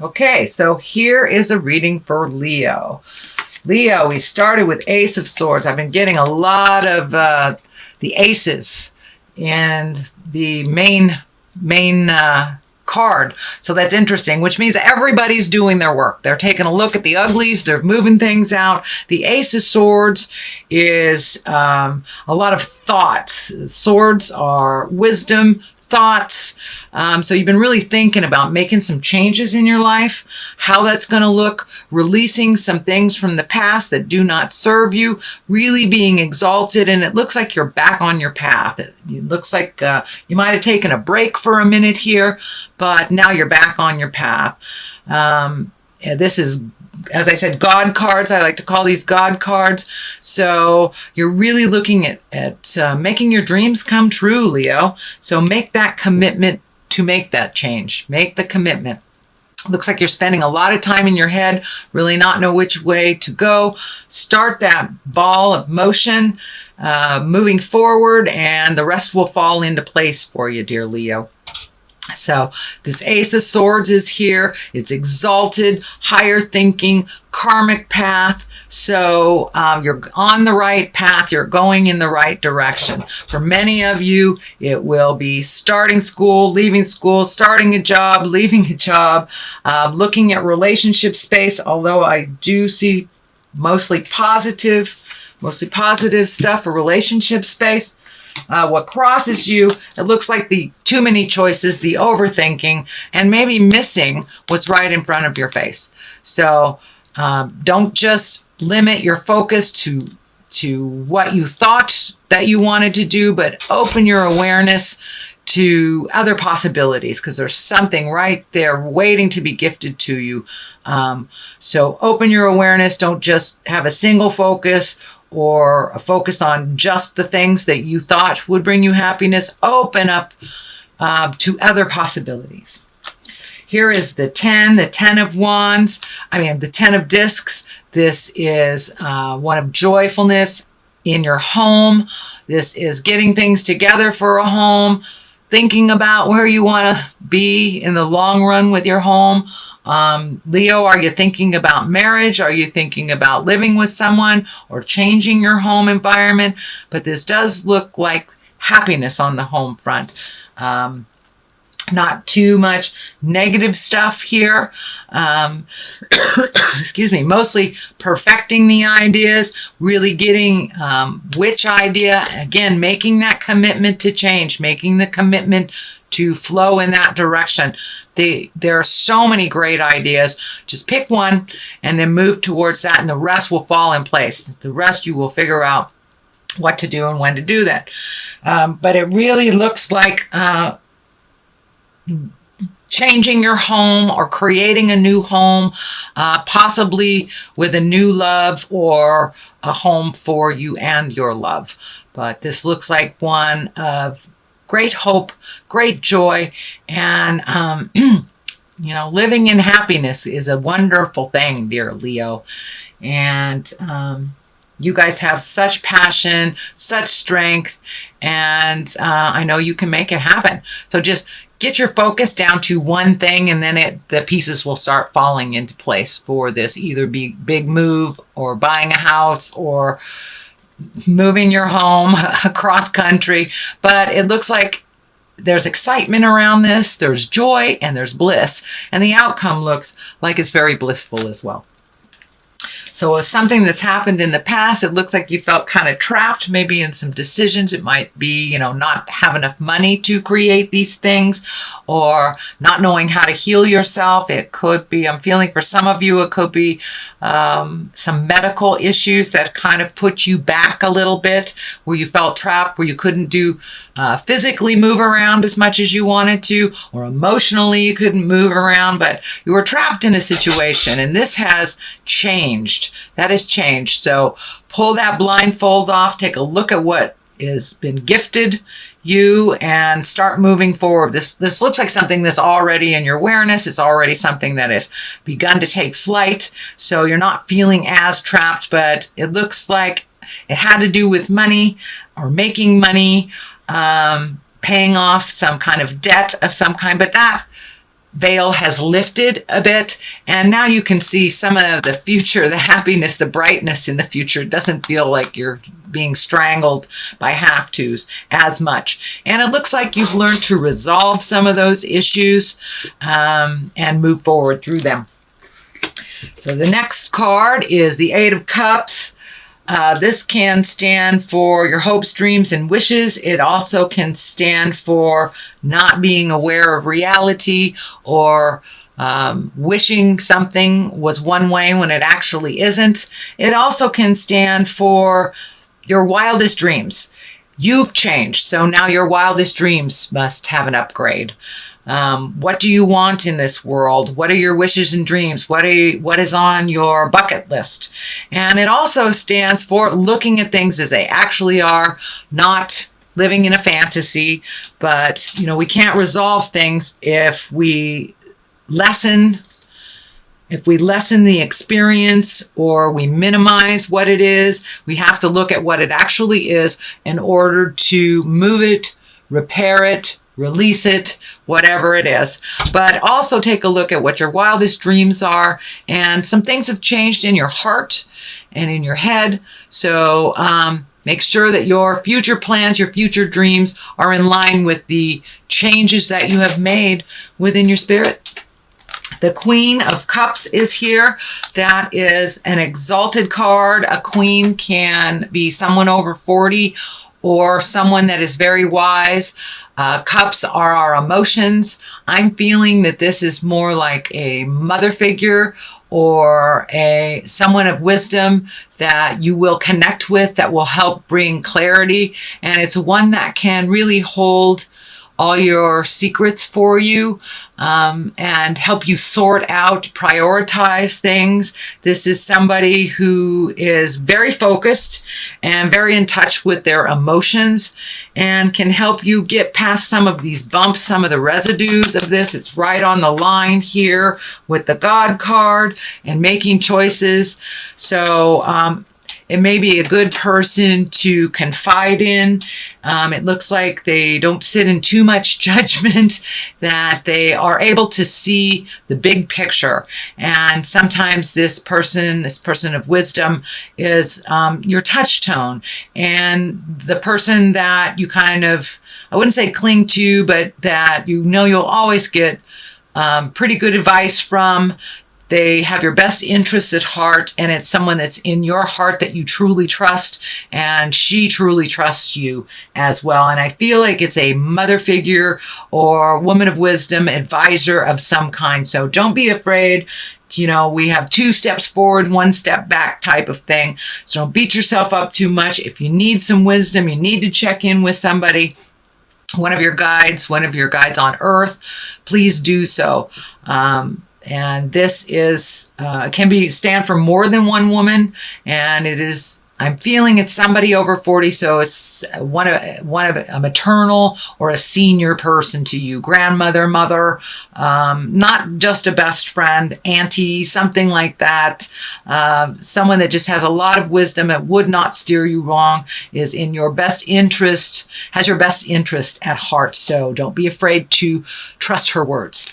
Okay, so here is a reading for Leo. Leo, we started with Ace of Swords. I've been getting a lot of the aces and the main card. So that's interesting, which means everybody's doing their work. They're taking a look at the uglies. They're moving things out. The Ace of Swords is a lot of thoughts. Swords are wisdom, thoughts. So you've been really thinking about making some changes in your life, how that's going to look, releasing some things from the past that do not serve you, really being exalted. And it looks like you're back on your path. It looks like you might have taken a break for a minute here, but now you're back on your path. This is, as I said, God cards. I like to call these God cards. So you're really looking at making your dreams come true, Leo. So make that commitment to make that change. Make the commitment. Looks like you're spending a lot of time in your head, really not know which way to go. Start that ball of motion, moving forward, and the rest will fall into place for you, dear Leo. So this Ace of Swords is here. It's exalted, higher thinking, karmic path. So you're on the right path. You're going in the right direction. For many of you, it will be starting school, leaving school, starting a job, leaving a job, looking at relationship space, although I do see mostly positive stuff for relationship space. What crosses you, it looks like the too many choices, the overthinking, and maybe missing what's right in front of your face. So don't just limit your focus to what you thought that you wanted to do, but open your awareness to other possibilities, because there's something right there waiting to be gifted to you. So open your awareness. Don't just have a single focus or a focus on just the things that you thought would bring you happiness. Open up to other possibilities. Here is the 10 of wands. The 10 of discs. This is one of joyfulness in your home. This is getting things together for a home, thinking about where you want to be in the long run with your home. Leo, are you thinking about marriage? Are you thinking about living with someone or changing your home environment? But this does look like happiness on the home front. Not too much negative stuff here. Excuse me. Mostly perfecting the ideas, really getting which idea, again, making that commitment to change, making the commitment to flow in that direction. There are so many great ideas. Just pick one and then move towards that, and the rest will fall in place. The rest you will figure out what to do and when to do that. But it really looks like changing your home or creating a new home, possibly with a new love or a home for you and your love. But this looks like one of great hope, great joy, and living in happiness is a wonderful thing, dear Leo. And you guys have such passion, such strength, and I know you can make it happen. So just get your focus down to one thing, and then the pieces will start falling into place for this either big move or buying a house or moving your home across country. But it looks like there's excitement around this, there's joy, and there's bliss. And the outcome looks like it's very blissful as well. So it's something that's happened in the past. It looks like you felt kind of trapped maybe in some decisions. It might be, not have enough money to create these things, or not knowing how to heal yourself. It could be, I'm feeling for some of you, it could be some medical issues that kind of put you back a little bit, where you felt trapped, where you couldn't physically move around as much as you wanted to, or emotionally you couldn't move around, but you were trapped in a situation, and this has changed. That has changed. So pull that blindfold off, take a look at what has been gifted you, and start moving forward. This looks like something that's already in your awareness. It's already something that has begun to take flight. So you're not feeling as trapped, but it looks like it had to do with money or making money, paying off some kind of debt of some kind. But veil has lifted a bit, and now you can see some of the future, the happiness, the brightness in the future. It doesn't feel like you're being strangled by have-tos as much. And it looks like you've learned to resolve some of those issues and move forward through them. So the next card is the Eight of Cups. This can stand for your hopes, dreams, and wishes. It also can stand for not being aware of reality, or wishing something was one way when it actually isn't. It also can stand for your wildest dreams. You've changed, so now your wildest dreams must have an upgrade. What do you want in this world? What are your wishes and dreams? What is on your bucket list? And it also stands for looking at things as they actually are, not living in a fantasy. But, we can't resolve things if we lessen the experience, or we minimize what it is. We have to look at what it actually is in order to move it, repair it, release it, whatever it is. But also take a look at what your wildest dreams are. And some things have changed in your heart and in your head. So make sure that your future plans, your future dreams are in line with the changes that you have made within your spirit. The Queen of Cups is here. That is an exalted card. A queen can be someone over 40 or someone that is very wise. Cups are our emotions. I'm feeling that this is more like a mother figure or someone of wisdom that you will connect with, that will help bring clarity. And it's one that can really hold all your secrets for you and help you sort out, prioritize things. This is somebody who is very focused and very in touch with their emotions and can help you get past some of these bumps, some of the residues of this. It's right on the line here with the God card and making choices. So it may be a good person to confide in. It looks like they don't sit in too much judgment, that they are able to see the big picture. And sometimes this person of wisdom is your touch tone, and the person that you kind of, I wouldn't say cling to, but that you'll always get pretty good advice from. They have your best interests at heart, and it's someone that's in your heart that you truly trust, and she truly trusts you as well. And I feel like it's a mother figure or woman of wisdom, advisor of some kind. So don't be afraid. We have 2 steps forward, 1 step back type of thing. So don't beat yourself up too much. If you need some wisdom, you need to check in with somebody, one of your guides on earth, please do so. And this is can stand for more than one woman, and it is, I'm feeling it's somebody over 40, so it's one of a maternal or a senior person to you, grandmother, mother, not just a best friend, auntie, something like that. Someone that just has a lot of wisdom and would not steer you wrong, is in your best interest, has your best interest at heart. So don't be afraid to trust her words.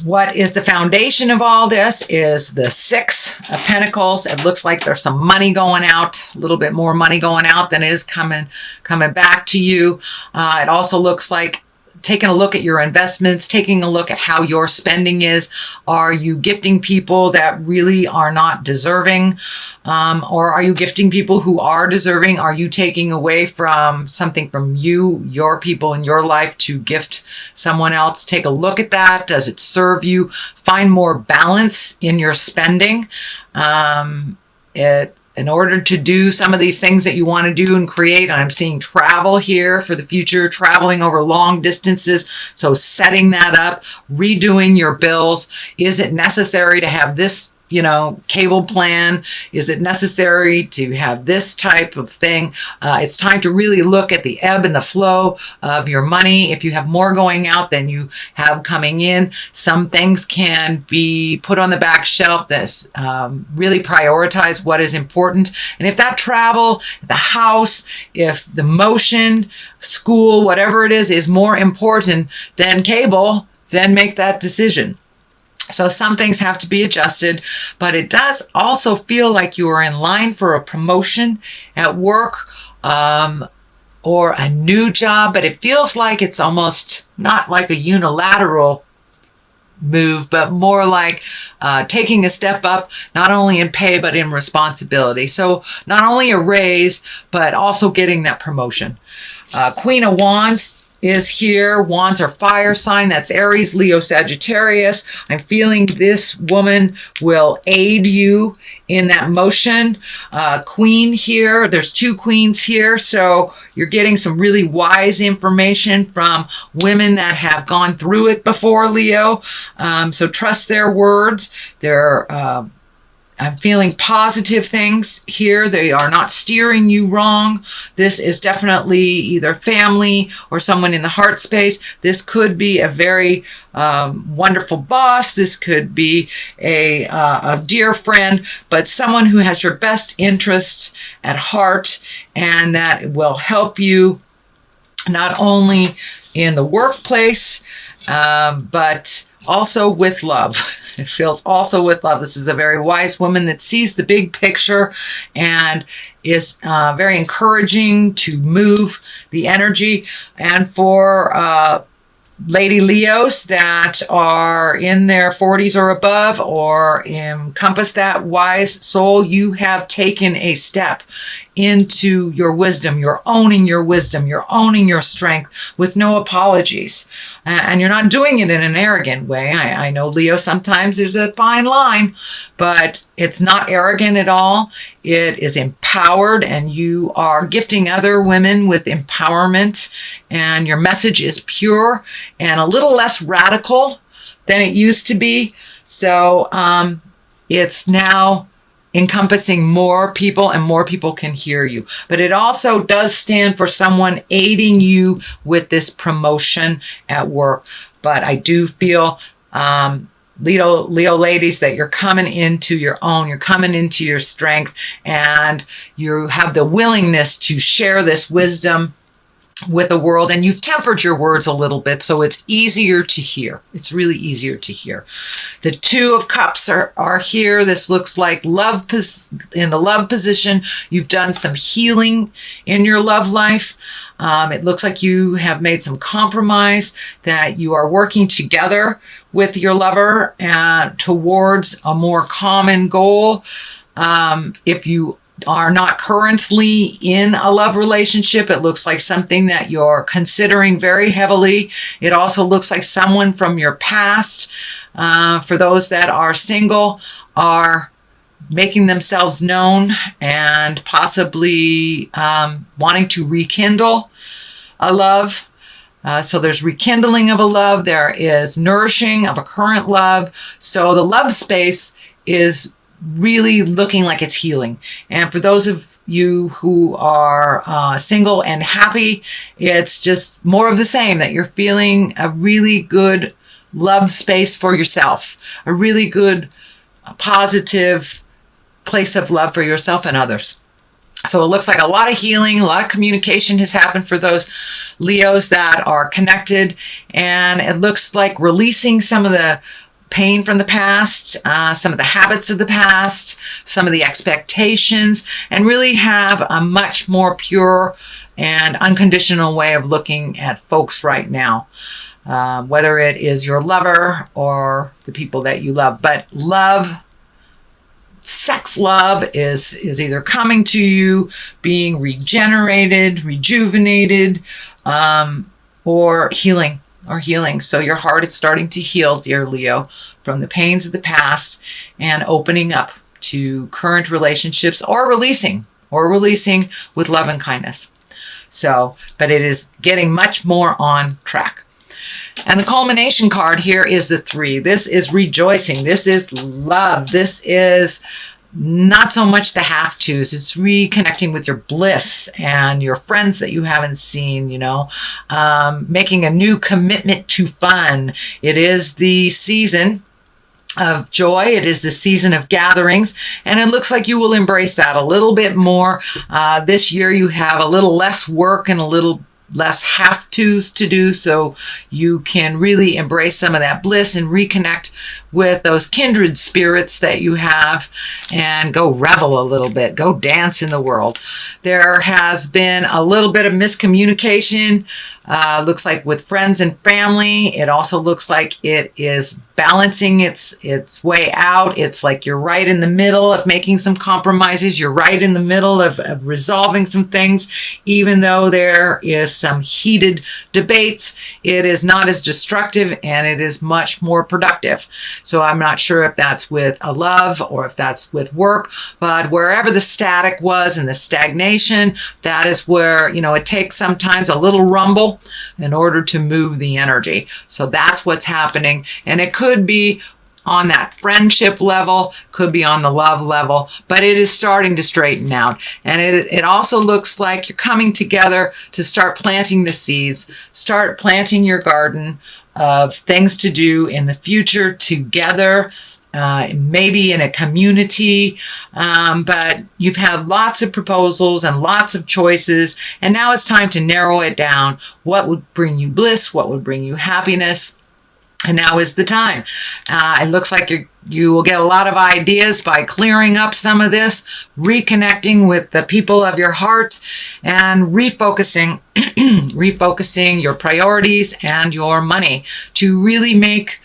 What is the foundation of all this is the 6 of Pentacles. It looks like there's some money going out, a little bit more money going out than is coming back to you. It also looks like taking a look at your investments, taking a look at how your spending is. Are you gifting people that really are not deserving? Or are you gifting people who are deserving? Are you taking away from something from you, your people in your life, to gift someone else? Take a look at that. Does it serve you? Find more balance in your spending. In order to do some of these things that you want to do and create. And I'm seeing travel here for the future, traveling over long distances. So setting that up, redoing your bills. Is it necessary to have this cable plan? Is it necessary to have this type of thing? It's time to really look at the ebb and the flow of your money. If you have more going out than you have coming in, some things can be put on the back shelf. This really prioritize what is important. And if that travel, the house, if the motion, school, whatever it is more important than cable, then make that decision. So some things have to be adjusted, but it does also feel like you are in line for a promotion at work or a new job, but it feels like it's almost not like a unilateral move, but more like taking a step up, not only in pay, but in responsibility. So not only a raise, but also getting that promotion. Queen of Wands is here. Wands are fire sign. That's Aries, Leo, Sagittarius. I'm feeling this woman will aid you in that motion. Queen here. There's two queens here. So you're getting some really wise information from women that have gone through it before, Leo. So trust their words. I'm feeling positive things here. They are not steering you wrong. This is definitely either family or someone in the heart space. This could be a very wonderful boss. This could be a dear friend, but someone who has your best interests at heart and that will help you not only in the workplace, but also with love. It feels also with love. This is a very wise woman that sees the big picture and is very encouraging to move the energy. And for Lady Leos that are in their 40s or above or encompass that wise soul, you have taken a step into your wisdom. You're owning your wisdom. You're owning your strength with no apologies. And you're not doing it in an arrogant way. I know, Leo, sometimes there's a fine line, but it's not arrogant at all. It is empowered, and you are gifting other women with empowerment, and your message is pure and a little less radical than it used to be. So it's now encompassing more people, and more people can hear you. But it also does stand for someone aiding you with this promotion at work. But I do feel, Leo ladies, that you're coming into your own, you're coming into your strength, and you have the willingness to share this wisdom with the world, and you've tempered your words a little bit, so it's easier to hear. It's really easier to hear. The Two of Cups are here. This looks like love in the love position. You've done some healing in your love life. It looks like you have made some compromise, that you are working together with your lover towards a more common goal. If you are not currently in a love relationship, it looks like something that you're considering very heavily. It also looks like someone from your past, for those that are single, are making themselves known and possibly wanting to rekindle a love. So there's rekindling of a love. There is nourishing of a current love. So the love space is really looking like it's healing. And for those of you who are single and happy, it's just more of the same, that you're feeling a really good love space for yourself, a really good positive place of love for yourself and others. So it looks like a lot of healing, a lot of communication has happened for those Leos that are connected. And it looks like releasing some of the pain from the past, some of the habits of the past, some of the expectations, and really have a much more pure and unconditional way of looking at folks right now, whether it is your lover or the people that you love. But love, sex love is either coming to you, being regenerated, rejuvenated, or healing. So your heart is starting to heal, dear Leo, from the pains of the past and opening up to current relationships, or releasing with love and kindness. So, but it is getting much more on track. And the culmination card here is the 3. This is rejoicing. This is love. This is not so much the have-tos. It's reconnecting with your bliss and your friends that you haven't seen, making a new commitment to fun. It is the season of joy. It is the season of gatherings, and it looks like you will embrace that a little bit more. This year you have a little less work and a little less have-tos to do, so you can really embrace some of that bliss and reconnect with those kindred spirits that you have and go revel a little bit, go dance in the world. There has been a little bit of miscommunication, looks like with friends and family. It also looks like it is balancing its way out. It's like you're right in the middle of making some compromises. You're right in the middle of resolving some things, even though there is some heated debates. It is not as destructive and it is much more productive. So I'm not sure if that's with a love or if that's with work, but wherever the static was and the stagnation, that is where, it takes sometimes a little rumble in order to move the energy. So that's what's happening. And it could be on that friendship level, could be on the love level, but it is starting to straighten out. And it also looks like you're coming together to start planting the seeds, start planting your garden of things to do in the future together, maybe in a community, but you've had lots of proposals and lots of choices, and now it's time to narrow it down. What would bring you bliss? What would bring you happiness? And now is the time. It looks like you will get a lot of ideas by clearing up some of this, reconnecting with the people of your heart, and refocusing your priorities and your money to really make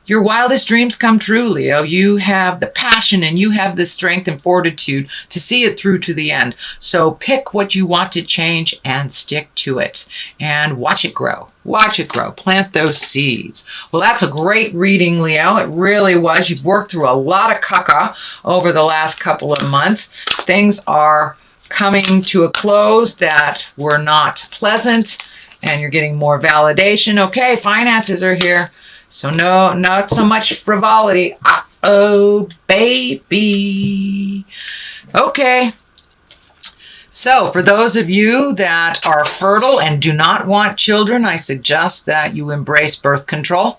your wildest dreams come true, Leo. You have the passion and you have the strength and fortitude to see it through to the end. So pick what you want to change and stick to it and watch it grow. Watch it grow. Plant those seeds. Well, that's a great reading, Leo. It really was. You've worked through a lot of caca over the last couple of months. Things are coming to a close that were not pleasant, and you're getting more validation. Okay, finances are here. So no, not so much frivolity. Uh-oh, baby. Okay. So for those of you that are fertile and do not want children, I suggest that you embrace birth control.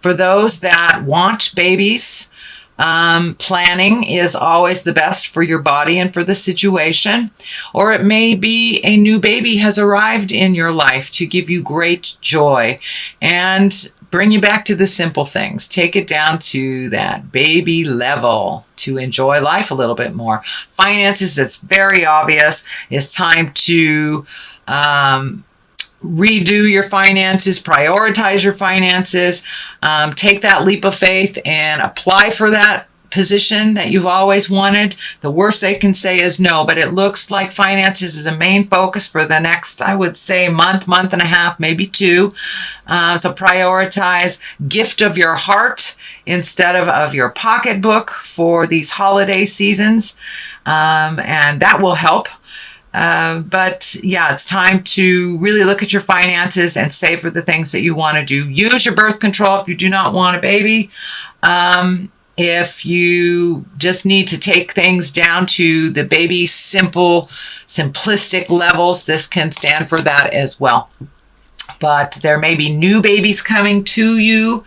For those that want babies, planning is always the best for your body and for the situation. Or it may be a new baby has arrived in your life to give you great joy and bring you back to the simple things. Take it down to that baby level to enjoy life a little bit more. Finances, it's very obvious. It's time to redo your finances, prioritize your finances, take that leap of faith and apply for that position that you've always wanted. The worst they can say is no, but it looks like finances is a main focus for the next, I would say, month and a half, maybe 2. So prioritize gift of your heart instead of your pocketbook for these holiday seasons, and that will help. But yeah, it's time to really look at your finances and save for the things that you want to do. Use your birth control if you do not want a baby. If you just need to take things down to the baby simplistic levels, this can stand for that as well. But there may be new babies coming to you,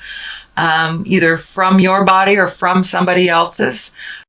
either from your body or from somebody else's.